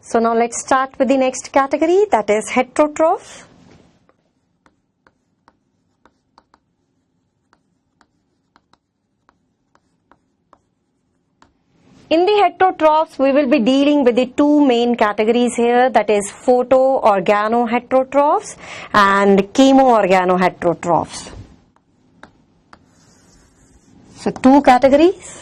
So now let's start with the next category, that is heterotrophs. In the heterotrophs, we will be dealing with the two main categories here, that is photoorganoheterotrophs and chemoorganoheterotrophs. So two categories.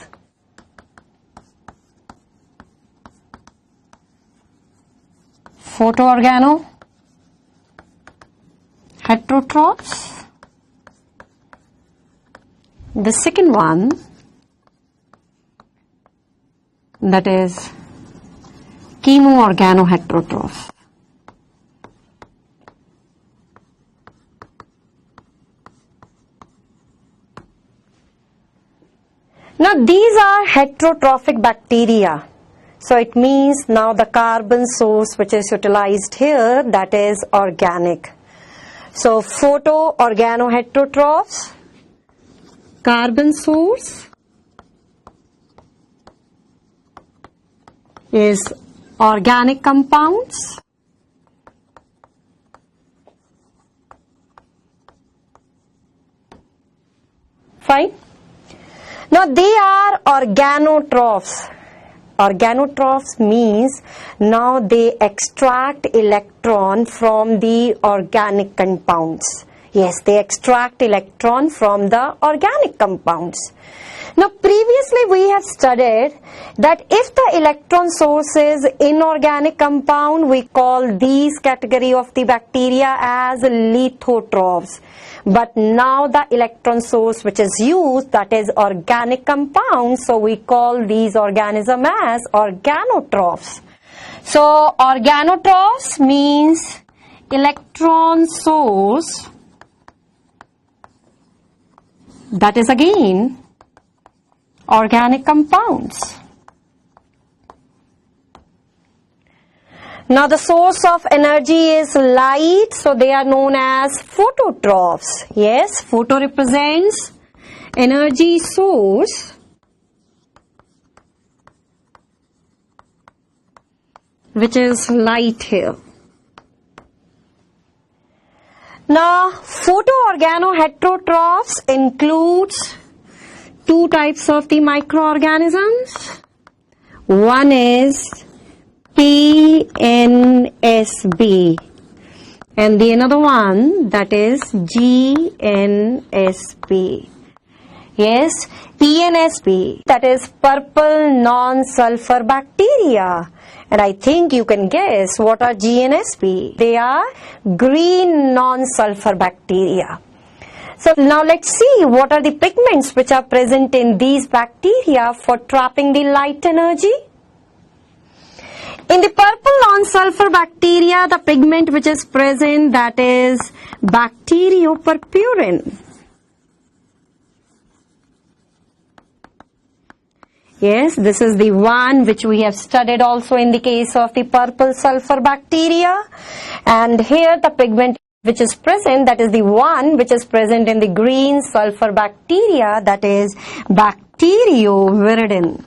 Photoorganoheterotrophs. The second one, that is chemoorganoheterotrophs. Now these are heterotrophic bacteria. So it means now the carbon source which is utilized here, that is organic. So photoorganoheterotrophs, carbon source is organic compounds. Fine. Now they are organotrophs. Organotrophs means now they extract electron from the organic compounds. Yes, they extract electron from the organic compounds. Now previously we have studied that if the electron source is inorganic compound, we call these category of the bacteria as lithotrophs. But now the electron source which is used, that is organic compound, so we call these organisms as organotrophs. So organotrophs means electron source, that is again organic compounds. Now the source of energy is light, so they are known as phototrophs. Yes, photo represents energy source, which is light here. Now photoorganoheterotrophs includes two types of the microorganisms. One is PNSB and the another one, that is GNSB. Yes, PNSB, that is purple non-sulfur bacteria. And I think you can guess what are GNSB. They are green non-sulfur bacteria. So now let's see what are the pigments which are present in these bacteria for trapping the light energy. In the purple non-sulfur bacteria, the pigment which is present, that is bacteriopurpurin. Yes, this is the one which we have studied also in the case of the purple sulfur bacteria. And here the pigment which is present, that is the one which is present in the green sulfur bacteria, that is bacterioviridin.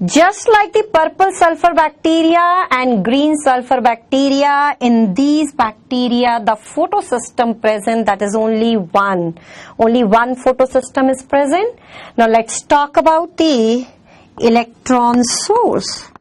Just like the purple sulfur bacteria and green sulfur bacteria, in these bacteria the photosystem present, that is only one photosystem is present. Now let's talk about the electron source.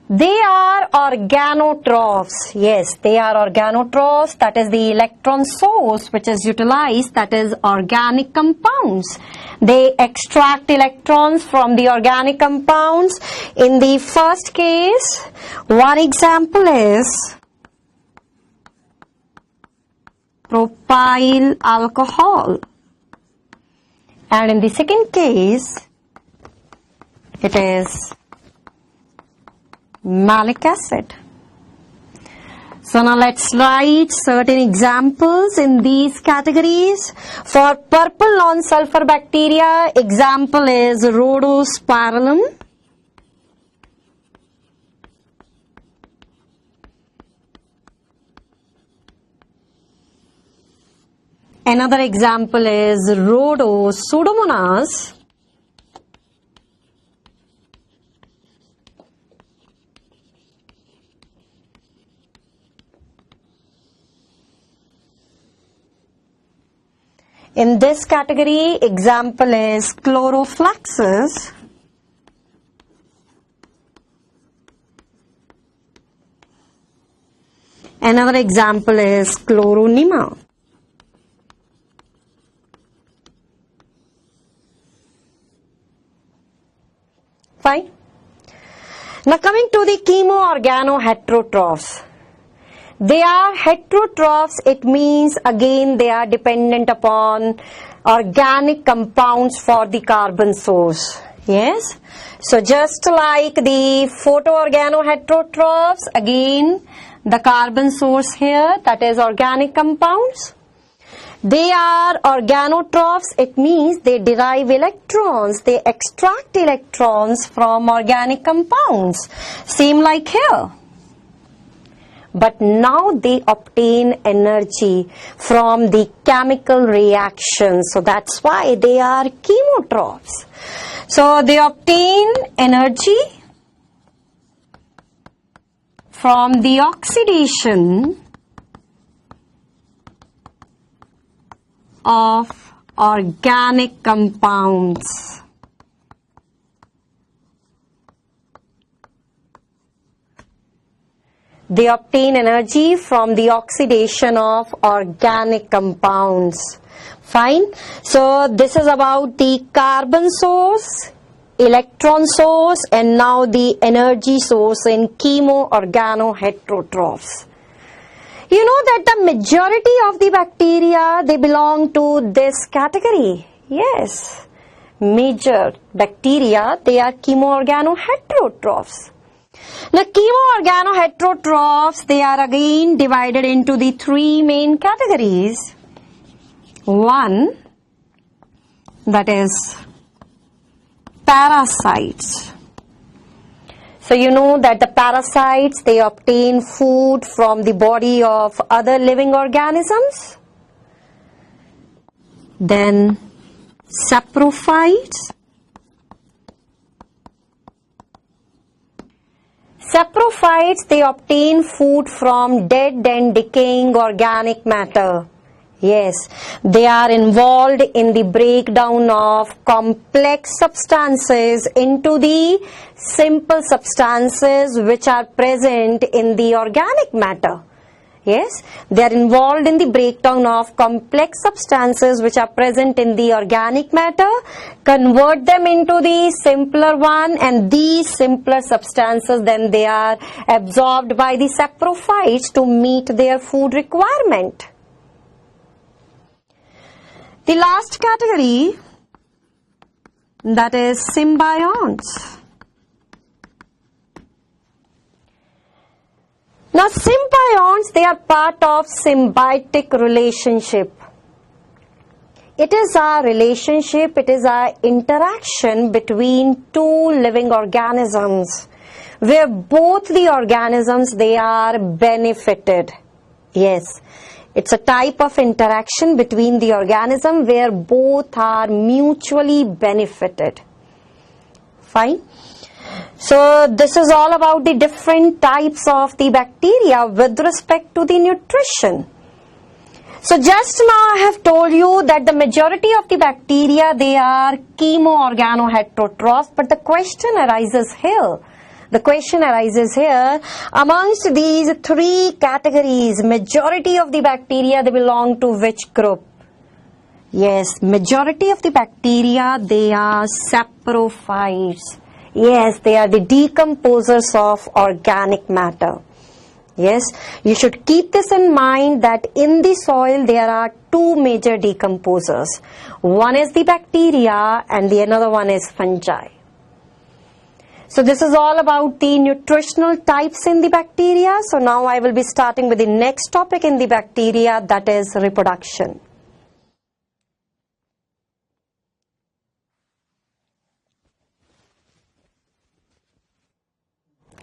They are organotrophs. Yes, they are organotrophs. That is the electron source which is utilized, that is organic compounds. They extract electrons from the organic compounds. In the first case, one example is propyl alcohol. And in the second case, it is malic acid. So now let's write certain examples in these categories. For purple non-sulfur bacteria, example is rhodospirillum. Another example is Rhodosudomonas. In this category, example is Chloroflaxus. Another example is Chloronema. Fine. Now coming to the chemoorganoheterotrophs. They are heterotrophs. It means again they are dependent upon organic compounds for the carbon source. Yes. So just like the photoorganoheterotrophs, again the carbon source here, that is organic compounds. They are organotrophs. It means they derive electrons. They extract electrons from organic compounds. Same like here. But now they obtain energy from the chemical reaction. So that's why they are chemotrophs. So they obtain energy from the oxidation of organic compounds. They obtain energy from the oxidation of organic compounds. Fine. So this is about the carbon source, electron source, and now the energy source in chemoorganoheterotrophs. You know that the majority of the bacteria, they belong to this category. Yes. Major bacteria, they are chemoorganoheterotrophs. Now, chemoorganoheterotrophs, they are again divided into the three main categories. One, that is parasites. So you know that the parasites, they obtain food from the body of other living organisms. Then saprophytes. Saprophytes, they obtain food from dead and decaying organic matter. Yes, they are involved in the breakdown of complex substances into the simple substances which are present in the organic matter. Yes, they are involved in the breakdown of complex substances which are present in the organic matter, convert them into the simpler one, and these simpler substances then they are absorbed by the saprophytes to meet their food requirement. The last category, that is symbionts. Now symbionts, they are part of symbiotic relationship. It is a relationship, it is an interaction between two living organisms where both the organisms, they are benefited. Yes, it's a type of interaction between the organism where both are mutually benefited. Fine. So this is all about the different types of the bacteria with respect to the nutrition. So just now I have told you that the majority of the bacteria, they are chemoorganoheterotrophs, but the question arises here. Amongst these three categories, majority of the bacteria, they belong to which group? Yes, majority of the bacteria, they are saprophytes. Yes, they are the decomposers of organic matter. Yes, you should keep this in mind that in the soil there are two major decomposers. One is the bacteria and the another one is fungi. So this is all about the nutritional types in the bacteria. So now I will be starting with the next topic in the bacteria, that is reproduction.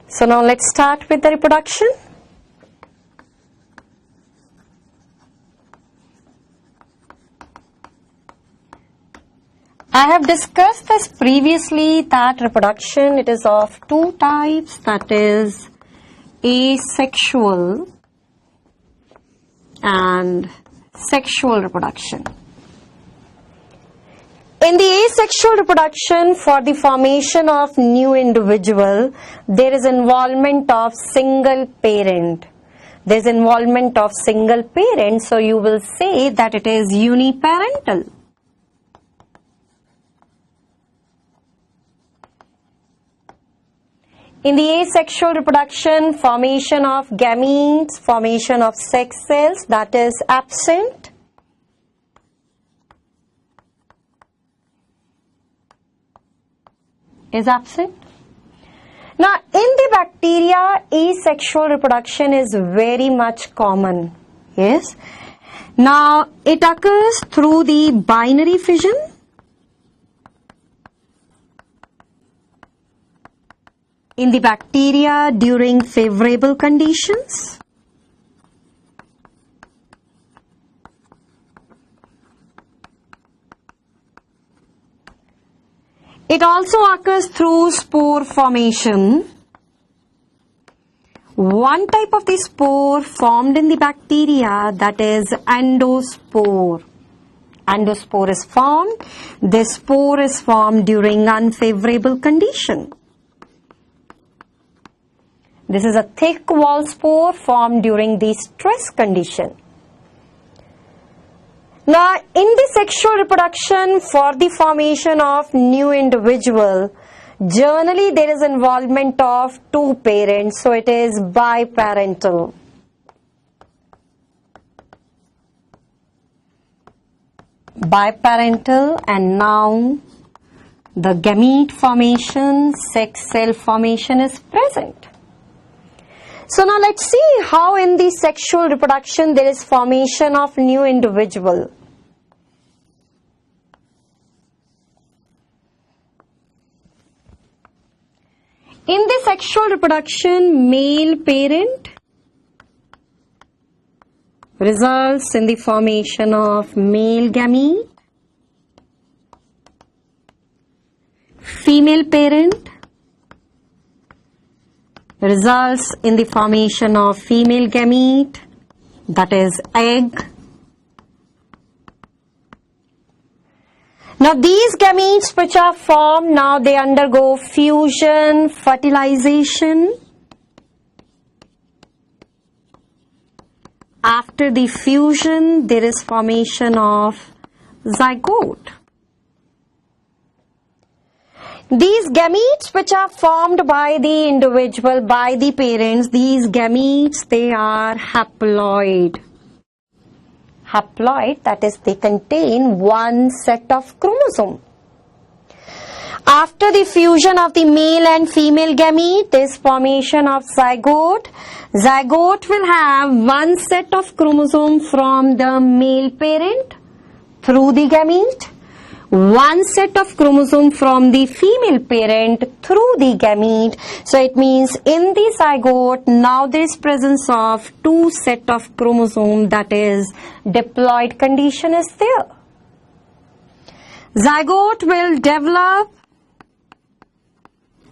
So now let's start with the reproduction. I have discussed this previously that reproduction, it is of two types, that is asexual and sexual reproduction. In the asexual reproduction, for the formation of new individual, there is involvement of single parent. There is involvement of single parent, so you will say that it is uniparental. In the asexual reproduction, formation of gametes, formation of sex cells, that is absent. Is absent. Now, in the bacteria, asexual reproduction is very much common. Yes. Now, it occurs through the binary fission. In the bacteria during favorable conditions. It also occurs through spore formation. One type of the spore formed in the bacteria, that is endospore. Endospore is formed. This spore is formed during unfavorable condition. This is a thick wall spore formed during the stress condition. Now, in the sexual reproduction, for the formation of new individual, generally there is involvement of two parents, so it is biparental. Biparental, and now the gamete formation, sex cell formation is present. So now let's see how in the sexual reproduction there is formation of new individual. In the sexual reproduction, male parent results in the formation of male gamete. Female parent results in the formation of female gamete, that is egg. Now these gametes which are formed, now they undergo fusion, fertilization. After the fusion, there is formation of zygote. These gametes which are formed by the individual, by the parents, these gametes, they are haploid. Haploid, that is, they contain one set of chromosome. After the fusion of the male and female gamete, there is formation of zygote. Zygote will have one set of chromosome from the male parent through the gamete, one set of chromosome from the female parent through the gamete. So it means in the zygote, now there is presence of two set of chromosome, that is diploid condition is there. Zygote will develop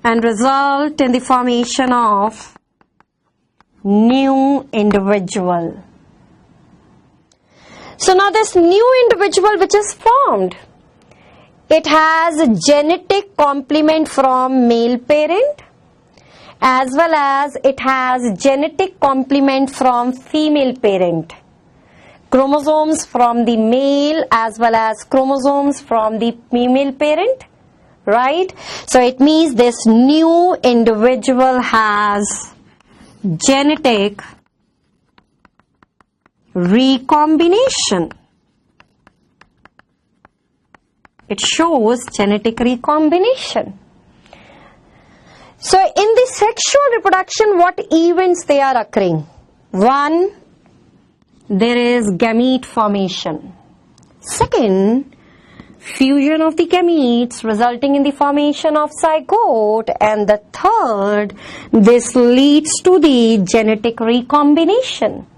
and result in the formation of new individual. So now this new individual which is formed, it has a genetic complement from male parent as well as it has genetic complement from female parent. Chromosomes from the male as well as chromosomes from the female parent, right? So it means this new individual has genetic recombination. It shows genetic recombination. So in the sexual reproduction, what events they are occurring? One, there is gamete formation. Second, fusion of the gametes resulting in the formation of zygote. And the third, this leads to the genetic recombination.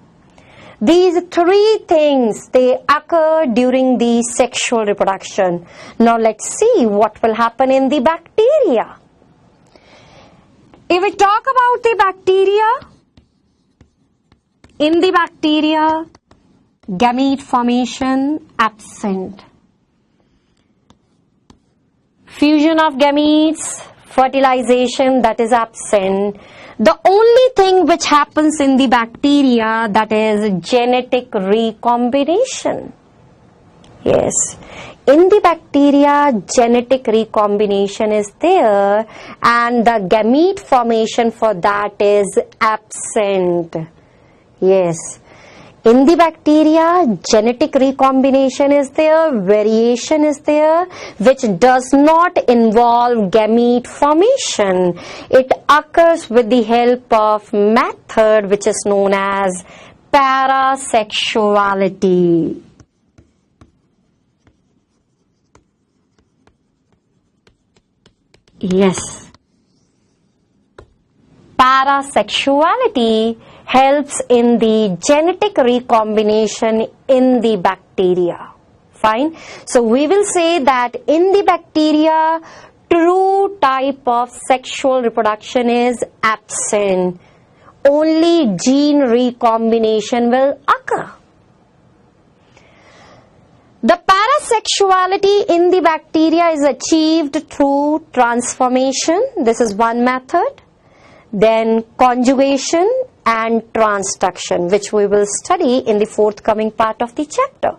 These three things, they occur during the sexual reproduction. Now let's see what will happen in the bacteria. If we talk about the bacteria, in the bacteria, gamete formation absent. Fusion of gametes, fertilization, that is absent. The only thing which happens in the bacteria, that is genetic recombination. Yes, in the bacteria, genetic recombination is there and the gamete formation for that is absent. Yes, in the bacteria, genetic recombination is there, variation is there, which does not involve gamete formation. It occurs with the help of method which is known as parasexuality. Yes, parasexuality helps in the genetic recombination in the bacteria. Fine. So we will say that in the bacteria, true type of sexual reproduction is absent. Only gene recombination will occur. The parasexuality in the bacteria is achieved through transformation. This is one method. Then conjugation and transduction, which we will study in the forthcoming part of the chapter.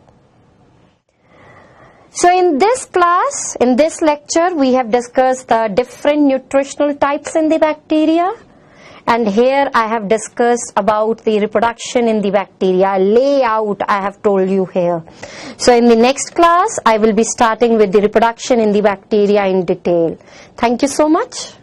So in this class, in this lecture, we have discussed the different nutritional types in the bacteria, and here I have discussed about the reproduction in the bacteria, layout I have told you here. So in the next class, I will be starting with the reproduction in the bacteria in detail. Thank you so much.